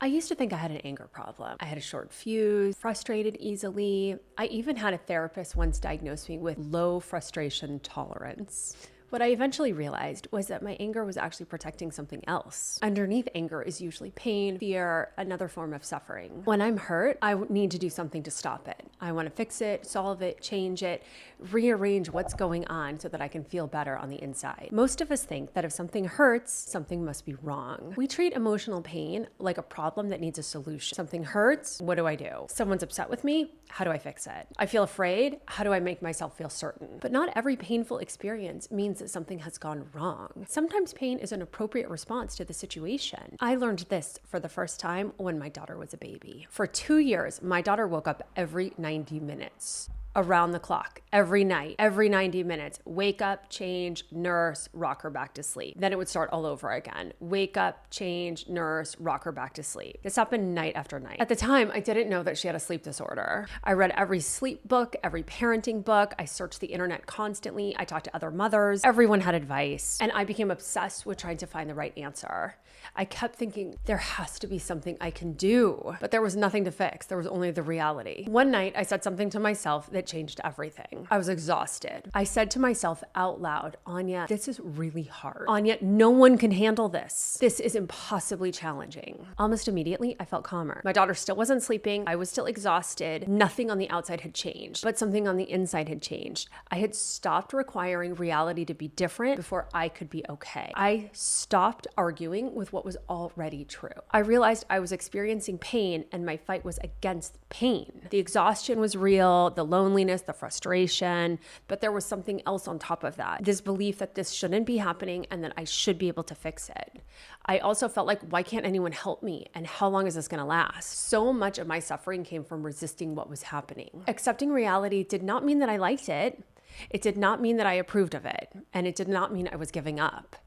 I used to think I had an anger problem. I had a short fuse, frustrated easily. I even had a therapist once diagnose me with low frustration tolerance. What I eventually realized was that my anger was actually protecting something else. Underneath anger is usually pain, fear, another form of suffering. When I'm hurt, I need to do something to stop it. I want to fix it, solve it, change it, rearrange what's going on so that I can feel better on the inside. Most of us think that if something hurts, something must be wrong. We treat emotional pain like a problem that needs a solution. Something hurts, what do I do? Someone's upset with me, how do I fix it? I feel afraid, how do I make myself feel certain? But not every painful experience means that something has gone wrong. Sometimes pain is an appropriate response to the situation. I learned this for the first time when my daughter was a baby. For 2 years, my daughter woke up every 90 minutes. Around the clock, every night, every 90 minutes, wake up, change, nurse, rock her back to sleep. Then it would start all over again. Wake up, change, nurse, rock her back to sleep. This happened night after night. At the time, I didn't know that she had a sleep disorder. I read every sleep book, every parenting book. I searched the internet constantly. I talked to other mothers. Everyone had advice. And I became obsessed with trying to find the right answer. I kept thinking, there has to be something I can do. But there was nothing to fix. There was only the reality. One night, I said something to myself that changed everything. I was exhausted. I said to myself out loud, Anya, this is really hard. Anya, no one can handle this. This is impossibly challenging. Almost immediately, I felt calmer. My daughter still wasn't sleeping. I was still exhausted. Nothing on the outside had changed, but something on the inside had changed. I had stopped requiring reality to be different before I could be okay. I stopped arguing with what was already true. I realized I was experiencing pain and my fight was against pain. The exhaustion was real, the loneliness, the frustration, but there was something else on top of that. This belief that this shouldn't be happening and that I should be able to fix it. I also felt like, why can't anyone help me? And how long is this going to last? So much of my suffering came from resisting what was happening. Accepting reality did not mean that I liked it. It did not mean that I approved of it. And it did not mean I was giving up.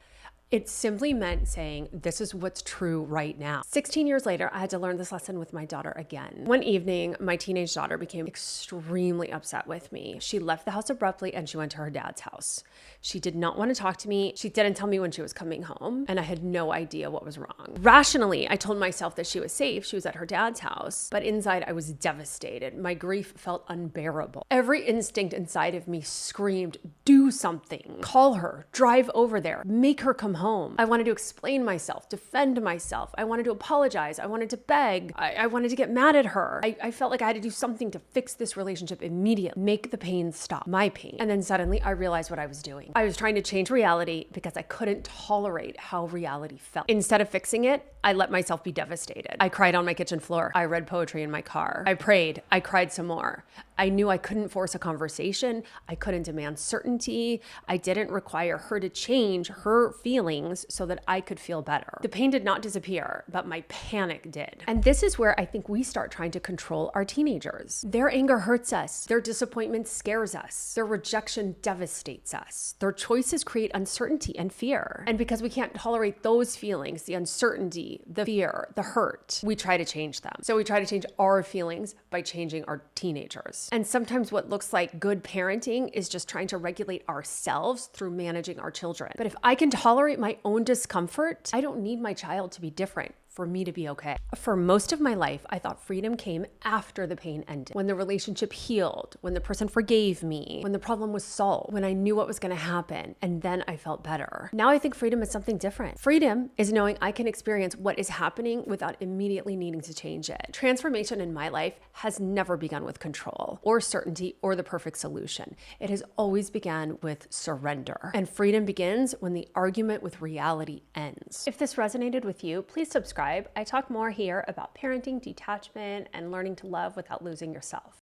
It simply meant saying, this is what's true right now. 16 years later, I had to learn this lesson with my daughter again. One evening, my teenage daughter became extremely upset with me. She left the house abruptly and she went to her dad's house. She did not want to talk to me. She didn't tell me when she was coming home, and I had no idea what was wrong. Rationally, I told myself that she was safe. She was at her dad's house, but inside I was devastated. My grief felt unbearable. Every instinct inside of me screamed, do something. Call her, drive over there, make her come home. I wanted to explain myself, defend myself. I wanted to apologize. I wanted to beg. I wanted to get mad at her. I felt like I had to do something to fix this relationship immediately, make the pain stop, my pain. And then suddenly I realized what I was doing. I was trying to change reality because I couldn't tolerate how reality felt. Instead of fixing it, I let myself be devastated. I cried on my kitchen floor. I read poetry in my car. I prayed. I cried some more. I knew I couldn't force a conversation. I couldn't demand certainty. I didn't require her to change her feelings so that I could feel better. The pain did not disappear, but my panic did. And this is where I think we start trying to control our teenagers. Their anger hurts us. Their disappointment scares us. Their rejection devastates us. Their choices create uncertainty and fear. And because we can't tolerate those feelings, the uncertainty, the fear, the hurt, we try to change them. So we try to change our feelings by changing our teenagers. And sometimes what looks like good parenting is just trying to regulate ourselves through managing our children. But if I can tolerate my own discomfort, I don't need my child to be different for me to be okay. For most of my life, I thought freedom came after the pain ended, when the relationship healed, when the person forgave me, when the problem was solved, when I knew what was going to happen, and then I felt better. Now I think freedom is something different. Freedom is knowing I can experience what is happening without immediately needing to change it. Transformation in my life has never begun with control or certainty or the perfect solution. It has always begun with surrender. And freedom begins when the argument with reality ends. If this resonated with you, please subscribe. I talk more here about parenting, detachment, and learning to love without losing yourself.